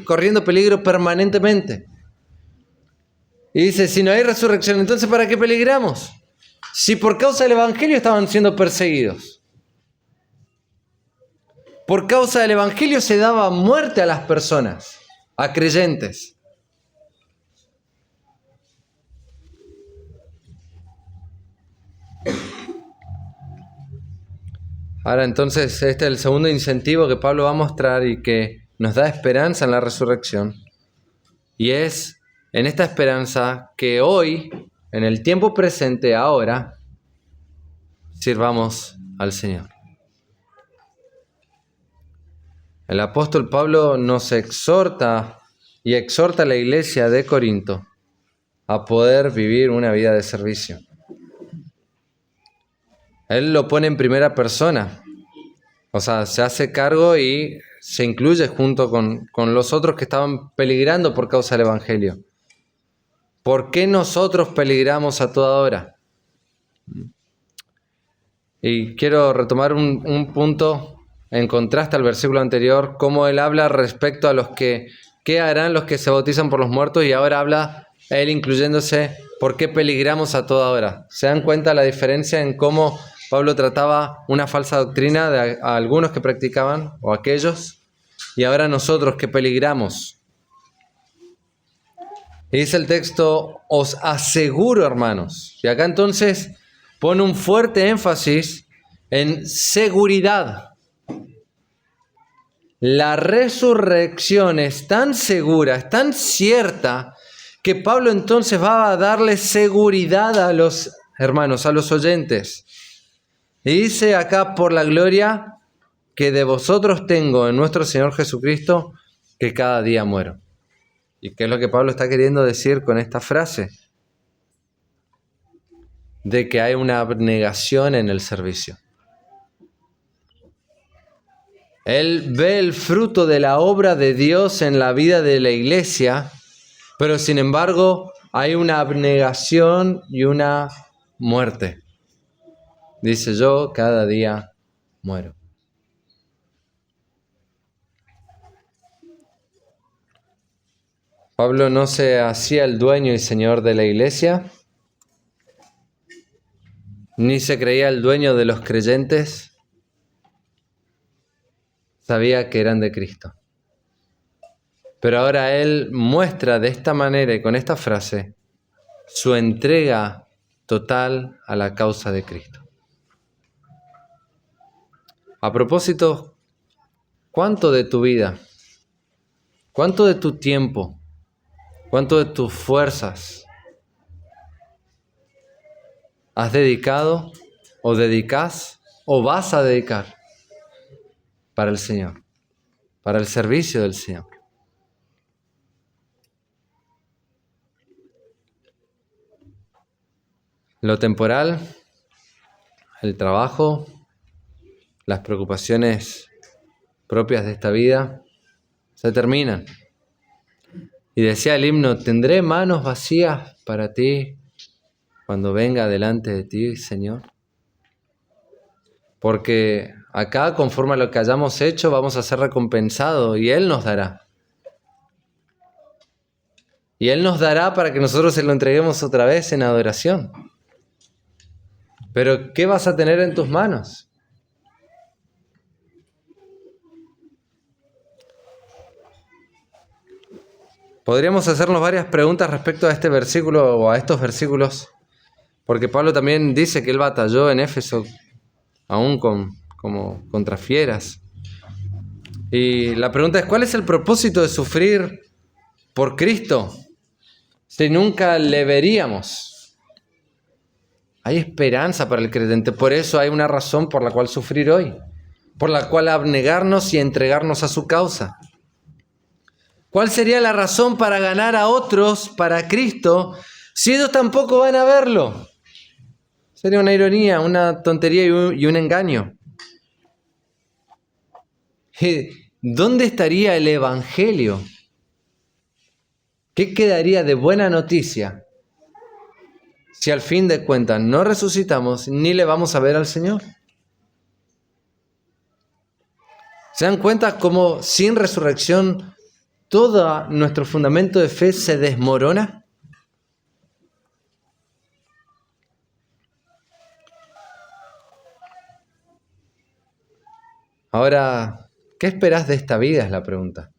corriendo peligro permanentemente. Y dice, si no hay resurrección, entonces ¿para qué peligramos? Si por causa del Evangelio estaban siendo perseguidos. Por causa del Evangelio se daba muerte a las personas, a creyentes. Ahora entonces este es el segundo incentivo que Pablo va a mostrar y que nos da esperanza en la resurrección. Y es en esta esperanza que hoy, en el tiempo presente, ahora, sirvamos al Señor. el apóstol Pablo nos exhorta y exhorta a la iglesia de Corinto a poder vivir una vida de servicio. Él lo pone en primera persona, o sea, se hace cargo y se incluye junto con los otros que estaban peligrando por causa del Evangelio. ¿Por qué nosotros peligramos a toda hora? Y quiero retomar un punto en contraste al versículo anterior, cómo él habla respecto a los que, ¿qué harán los que se bautizan por los muertos? Y ahora habla él incluyéndose, ¿por qué peligramos a toda hora? ¿Se dan cuenta la diferencia en cómo Pablo trataba una falsa doctrina a algunos que practicaban, o aquellos, y ahora nosotros que peligramos? Y dice el texto, os aseguro, hermanos. Y acá entonces pone un fuerte énfasis en seguridad. La resurrección es tan segura, es tan cierta, que Pablo entonces va a darle seguridad a los hermanos, a los oyentes. Y dice acá, por la gloria que de vosotros tengo en nuestro Señor Jesucristo, que cada día muero. ¿Y qué es lo que Pablo está queriendo decir con esta frase? De que hay una abnegación en el servicio. Él ve el fruto de la obra de Dios en la vida de la iglesia, pero sin embargo hay una abnegación y una muerte. Dice, yo cada día muero. Pablo no se hacía el dueño y señor de la iglesia, ni se creía el dueño de los creyentes. Sabía que eran de Cristo. Pero ahora él muestra de esta manera y con esta frase su entrega total a la causa de Cristo. A propósito, ¿cuánto de tu vida, cuánto de tu tiempo, cuánto de tus fuerzas has dedicado o dedicas o vas a dedicar para el Señor, para el servicio del Señor? Lo temporal, el trabajo, las preocupaciones propias de esta vida se terminan. Y decía el himno, ¿tendré manos vacías para ti cuando venga delante de ti, Señor? Porque acá, conforme a lo que hayamos hecho, vamos a ser recompensados y Él nos dará. Y Él nos dará para que nosotros se lo entreguemos otra vez en adoración. Pero, ¿qué vas a tener en tus manos? Podríamos hacernos varias preguntas respecto a este versículo o a estos versículos, porque Pablo también dice que él batalló en Éfeso, aún como contra fieras. Y la pregunta es, ¿cuál es el propósito de sufrir por Cristo si nunca le veríamos? Hay esperanza para el creyente, por eso hay una razón por la cual sufrir hoy, por la cual abnegarnos y entregarnos a su causa. ¿Cuál sería la razón para ganar a otros para Cristo si ellos tampoco van a verlo? Sería una ironía, una tontería y un engaño. ¿Dónde estaría el Evangelio? ¿Qué quedaría de buena noticia si al fin de cuentas no resucitamos ni le vamos a ver al Señor? ¿Se dan cuenta cómo sin resurrección todo nuestro fundamento de fe se desmorona? Ahora, ¿qué esperás de esta vida? Es la pregunta.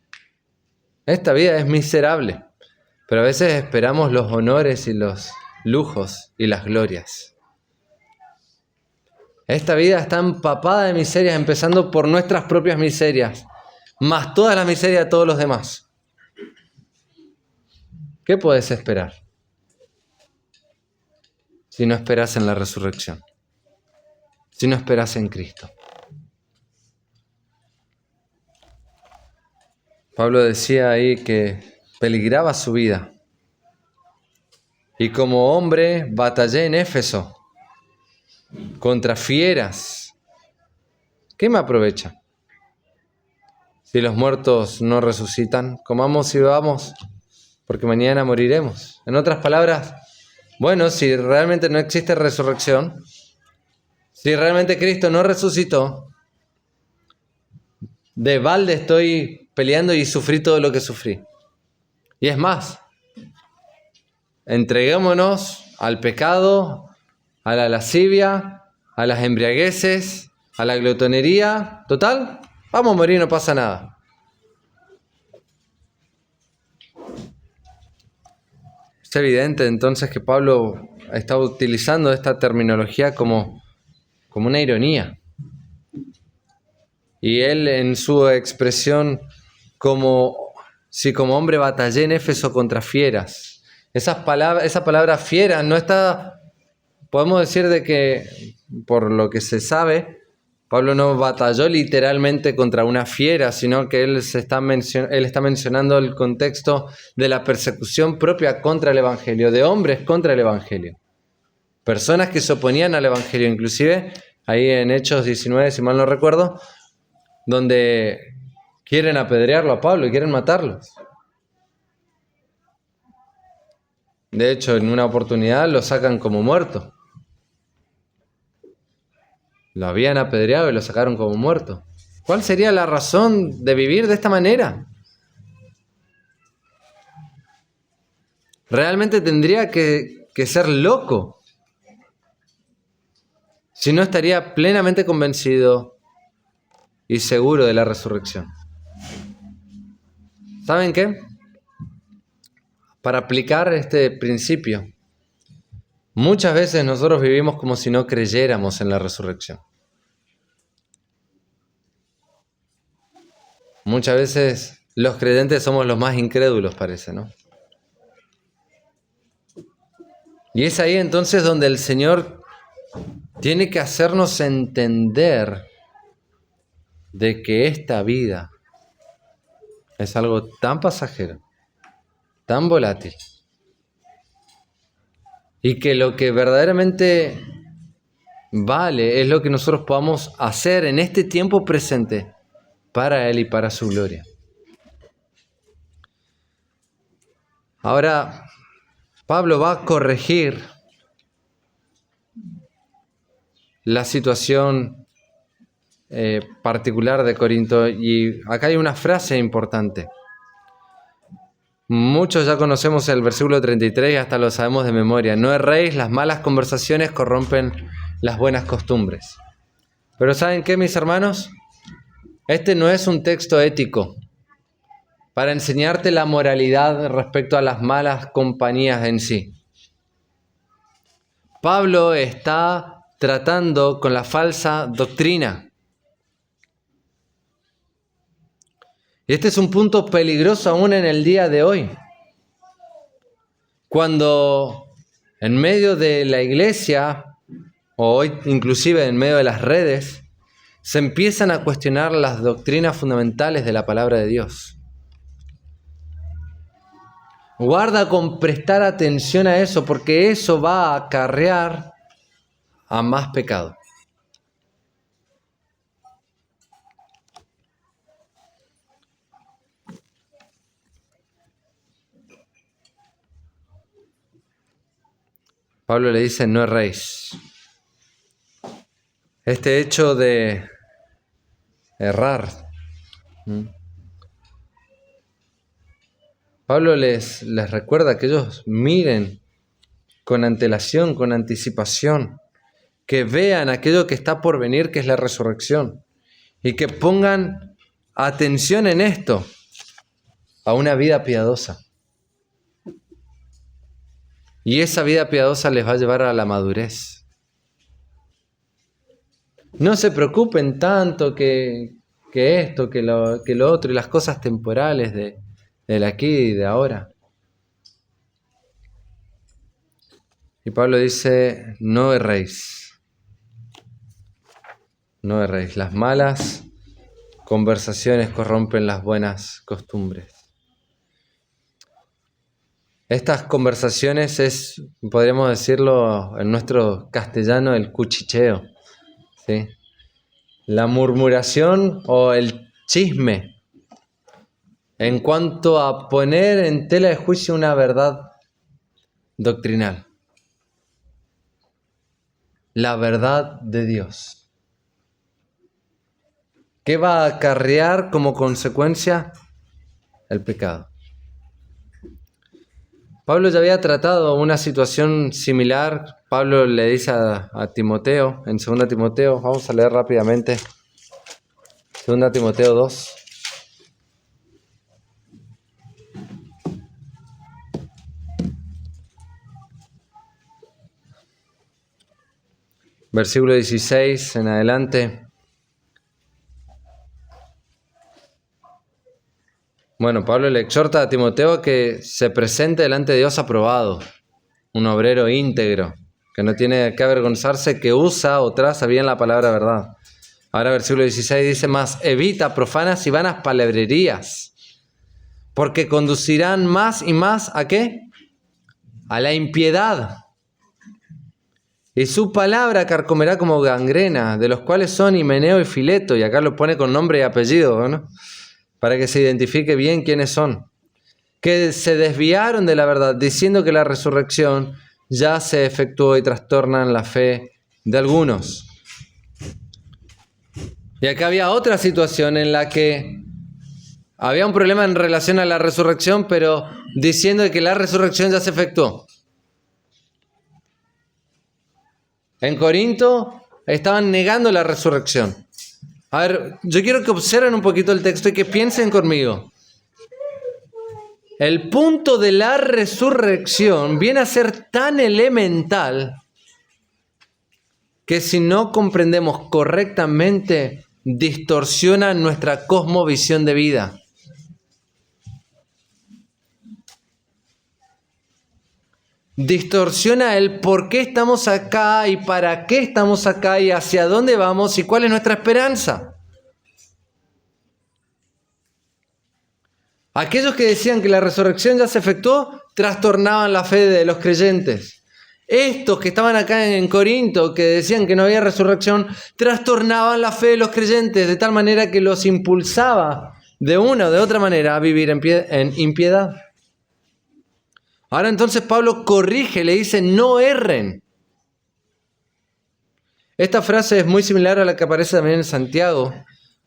Esta vida es miserable, pero a veces esperamos los honores y los lujos y las glorias. Esta vida está empapada de miserias, empezando por nuestras propias miserias, más toda la miseria de todos los demás. ¿Qué puedes esperar si no esperas en la resurrección? Si no esperas en Cristo. Pablo decía ahí que peligraba su vida. Y como hombre batallé en Éfeso contra fieras. ¿Qué me aprovecha? Si los muertos no resucitan, comamos y bebamos, porque mañana moriremos. En otras palabras, bueno, si realmente no existe resurrección, si realmente Cristo no resucitó, de balde estoy peleando y sufrí todo lo que sufrí. Y es más, entreguémonos al pecado, a la lascivia, a las embriagueces, a la glotonería. Total, vamos a morir, no pasa nada. Es evidente entonces que Pablo está utilizando esta terminología como una ironía. Y él en su expresión como hombre batallé en Éfeso contra fieras. Esa palabra fiera no está, podemos decir de que, por lo que se sabe, Pablo no batalló literalmente contra una fiera, sino que él está mencionando el contexto de la persecución propia contra el Evangelio, de hombres contra el Evangelio. Personas que se oponían al Evangelio, inclusive ahí en Hechos 19, si mal no recuerdo, donde quieren apedrearlo a Pablo y quieren matarlo. De hecho, en una oportunidad lo sacan como muerto. Lo habían apedreado y lo sacaron como muerto. ¿Cuál sería la razón de vivir de esta manera? Realmente tendría que ser loco. Si no, estaría plenamente convencido y seguro de la resurrección. ¿Saben qué? Para aplicar este principio, muchas veces nosotros vivimos como si no creyéramos en la resurrección. Muchas veces los creyentes somos los más incrédulos, parece, ¿no? Y es ahí entonces donde el Señor tiene que hacernos entender de que esta vida es algo tan pasajero, tan volátil, y que lo que verdaderamente vale es lo que nosotros podamos hacer en este tiempo presente para Él y para su gloria. Ahora, Pablo va a corregir la situación particular de Corinto, y acá hay una frase importante. Muchos ya conocemos el versículo 33 y hasta lo sabemos de memoria. No erréis, las malas conversaciones corrompen las buenas costumbres. Pero ¿saben qué, mis hermanos? Este no es un texto ético para enseñarte la moralidad respecto a las malas compañías en sí. Pablo está tratando con la falsa doctrina. Y este es un punto peligroso aún en el día de hoy. Cuando en medio de la iglesia, o hoy inclusive en medio de las redes, se empiezan a cuestionar las doctrinas fundamentales de la palabra de Dios. Guarda con prestar atención a eso, porque eso va a acarrear a más pecado. Pablo le dice, no erréis. Este hecho de errar, Pablo les recuerda que ellos miren con antelación, con anticipación, que vean aquello que está por venir, que es la resurrección, y que pongan atención en esto, a una vida piadosa. Y esa vida piadosa les va a llevar a la madurez. No se preocupen tanto que esto, que lo otro, y las cosas temporales del aquí y de ahora. Y Pablo dice, no erréis. No erréis. Las malas conversaciones corrompen las buenas costumbres. Estas conversaciones es, podríamos decirlo en nuestro castellano, el cuchicheo, ¿sí? La murmuración o el chisme en cuanto a poner en tela de juicio una verdad doctrinal. La verdad de Dios. ¿Qué va a acarrear como consecuencia? El pecado. Pablo ya había tratado una situación similar. Pablo le dice a Timoteo, en 2 Timoteo, vamos a leer rápidamente, 2 Timoteo 2. Versículo 16 en adelante. Bueno, Pablo le exhorta a Timoteo que se presente delante de Dios aprobado, un obrero íntegro, que no tiene que avergonzarse, que usa o traza bien la palabra verdad. Ahora versículo 16 dice más, evita profanas y vanas palabrerías, porque conducirán más y más ¿a qué? A la impiedad. Y su palabra carcomerá como gangrena, de los cuales son Himeneo y Fileto, y acá lo pone con nombre y apellido, ¿no? Para que se identifique bien quiénes son. Que se desviaron de la verdad, diciendo que la resurrección ya se efectuó y trastornan la fe de algunos. Y acá había otra situación en la que había un problema en relación a la resurrección, pero diciendo que la resurrección ya se efectuó. En Corinto estaban negando la resurrección. A ver, yo quiero que observen un poquito el texto y que piensen conmigo. El punto de la resurrección viene a ser tan elemental que si no comprendemos correctamente, distorsiona nuestra cosmovisión de vida. Distorsiona el por qué estamos acá y para qué estamos acá y hacia dónde vamos y cuál es nuestra esperanza. Aquellos que decían que la resurrección ya se efectuó, trastornaban la fe de los creyentes. Estos que estaban acá en Corinto, que decían que no había resurrección, trastornaban la fe de los creyentes de tal manera que los impulsaba de una o de otra manera a vivir en impiedad. Ahora entonces Pablo corrige, le dice, no erren. Esta frase es muy similar a la que aparece también en Santiago,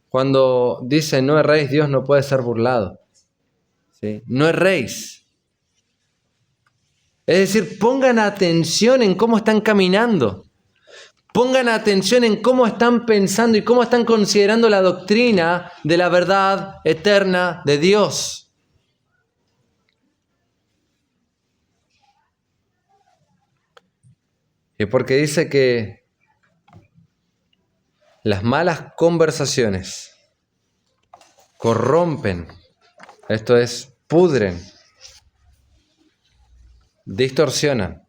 cuando dice, no erréis, Dios no puede ser burlado. ¿Sí? No erréis. Es decir, pongan atención en cómo están caminando. Pongan atención en cómo están pensando y cómo están considerando la doctrina de la verdad eterna de Dios. Y porque dice que las malas conversaciones corrompen, esto es, pudren, distorsionan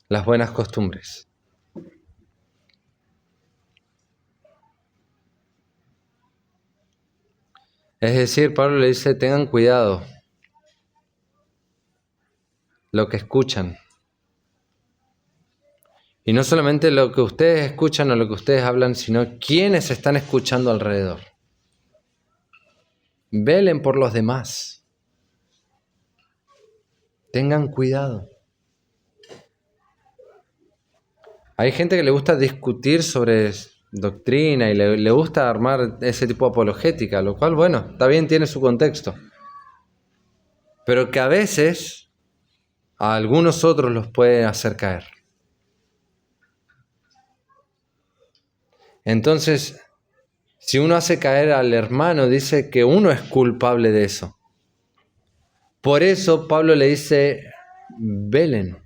las buenas costumbres. Es decir, Pablo le dice, tengan cuidado lo que escuchan. Y no solamente lo que ustedes escuchan o lo que ustedes hablan, sino quiénes están escuchando alrededor. Velen por los demás. Tengan cuidado. Hay gente que le gusta discutir sobre doctrina y le gusta armar ese tipo de apologética, lo cual, bueno, está bien, tiene su contexto. Pero que a veces a algunos otros los puede hacer caer. Entonces, si uno hace caer al hermano, dice que uno es culpable de eso. Por eso Pablo le dice, velen,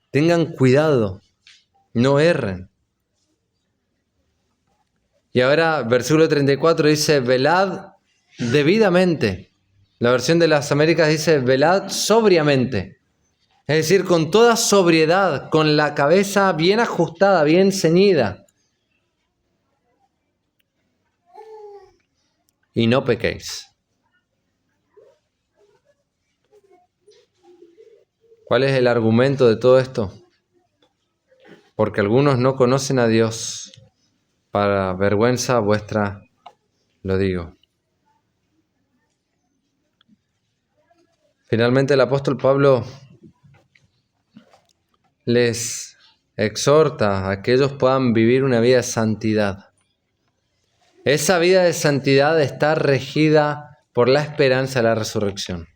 tengan cuidado, no erren. Y ahora, versículo 34 dice, velad debidamente. La versión de las Américas dice, velad sobriamente. Es decir, con toda sobriedad, con la cabeza bien ajustada, bien ceñida. y no pequéis. ¿Cuál es el argumento de todo esto? Porque algunos no conocen a Dios. Para vergüenza vuestra lo digo. Finalmente el apóstol Pablo les exhorta a que ellos puedan vivir una vida de santidad. Esa vida de santidad está regida por la esperanza de la resurrección.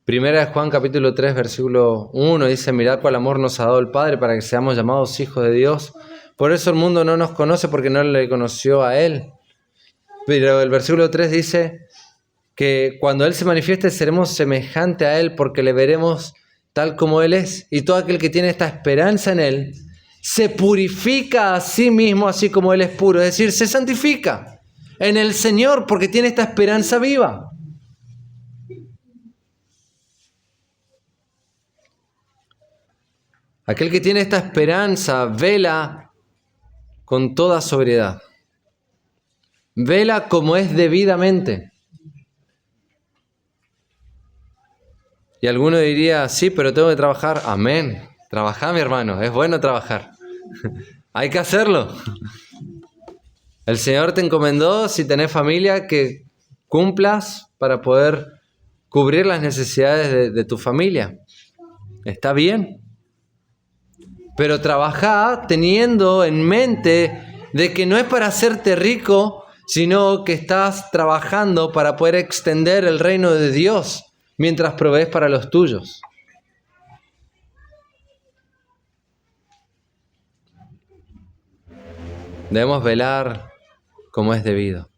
Primera de Juan capítulo 3 versículo 1 dice: mirad cuál amor nos ha dado el Padre para que seamos llamados hijos de Dios. Por eso el mundo no nos conoce, porque no le conoció a Él. Pero el versículo 3 dice que cuando Él se manifieste seremos semejantes a Él, porque le veremos tal como Él es. Y todo aquel que tiene esta esperanza en Él se purifica a sí mismo así como Él es puro. Es decir, se santifica en el Señor porque tiene esta esperanza viva. Aquel que tiene esta esperanza vela con toda sobriedad. Vela como es debidamente. Y alguno diría: sí, pero tengo que trabajar. Amén. Trabajá, mi hermano. Es bueno trabajar. Hay que hacerlo. El Señor te encomendó, si tenés familia, que cumplas para poder cubrir las necesidades de tu familia. Está bien. Pero trabajá teniendo en mente de que no es para hacerte rico, sino que estás trabajando para poder extender el reino de Dios mientras provees para los tuyos. Debemos velar como es debido.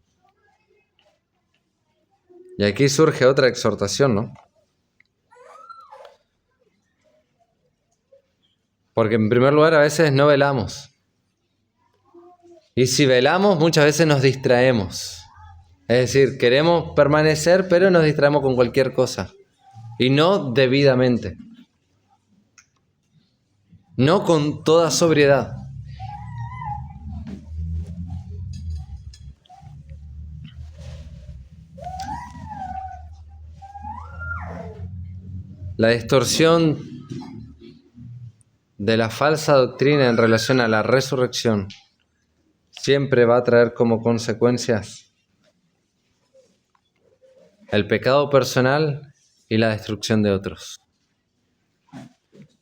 Y aquí surge otra exhortación, ¿no? Porque en primer lugar a veces no velamos. Y si velamos muchas veces nos distraemos. Es decir, queremos permanecer pero nos distraemos con cualquier cosa. Y no debidamente. No con toda sobriedad. La distorsión de la falsa doctrina en relación a la resurrección siempre va a traer como consecuencias el pecado personal y la destrucción de otros.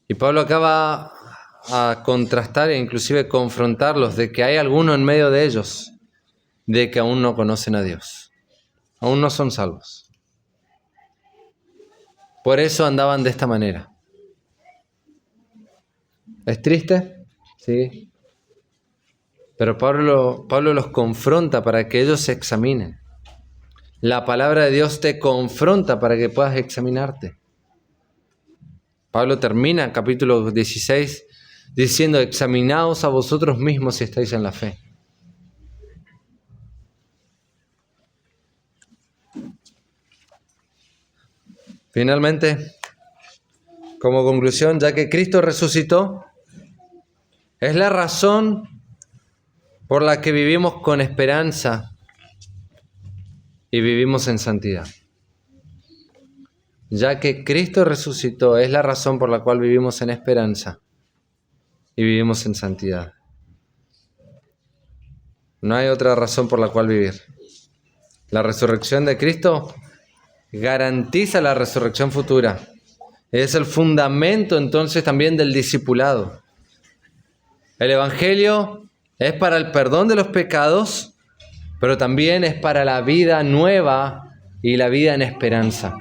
Y Pablo acaba a contrastar e inclusive confrontarlos de que hay alguno en medio de ellos de que aún no conocen a Dios, aún no son salvos. Por eso andaban de esta manera. ¿Es triste? Sí. Pero Pablo los confronta para que ellos se examinen. La palabra de Dios te confronta para que puedas examinarte. Pablo termina en capítulo 16 diciendo: examinaos a vosotros mismos si estáis en la fe. Finalmente, como conclusión, ya que Cristo resucitó, es la razón por la que vivimos con esperanza y vivimos en santidad. Ya que Cristo resucitó, es la razón por la cual vivimos en esperanza y vivimos en santidad. No hay otra razón por la cual vivir. La resurrección de Cristo garantiza la resurrección futura. Es el fundamento entonces también del discipulado. El Evangelio es para el perdón de los pecados, pero también es para la vida nueva y la vida en esperanza.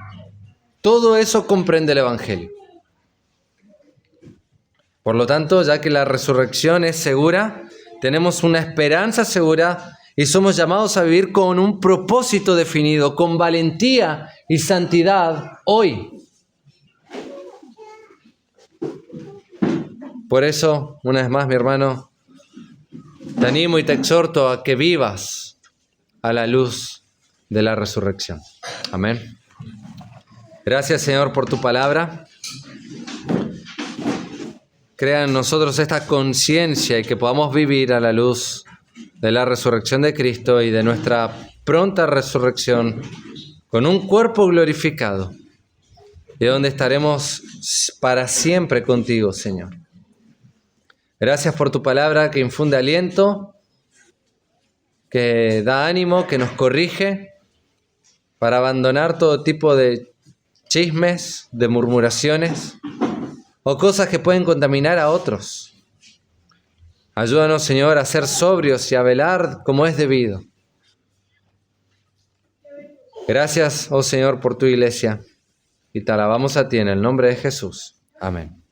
Todo eso comprende el Evangelio. Por lo tanto, ya que la resurrección es segura, tenemos una esperanza segura y somos llamados a vivir con un propósito definido, con valentía y santidad hoy. Por eso, una vez más, mi hermano, te animo y te exhorto a que vivas a la luz de la resurrección. Amén. Gracias, Señor, por tu palabra. Crea en nosotros esta conciencia y que podamos vivir a la luz de la resurrección de Cristo y de nuestra pronta resurrección, con un cuerpo glorificado, y donde estaremos para siempre contigo, Señor. Gracias por tu palabra que infunde aliento, que da ánimo, que nos corrige para abandonar todo tipo de chismes, de murmuraciones o cosas que pueden contaminar a otros. Ayúdanos, Señor, a ser sobrios y a velar como es debido. Gracias, oh Señor, por tu iglesia, y te alabamos a ti en el nombre de Jesús. Amén.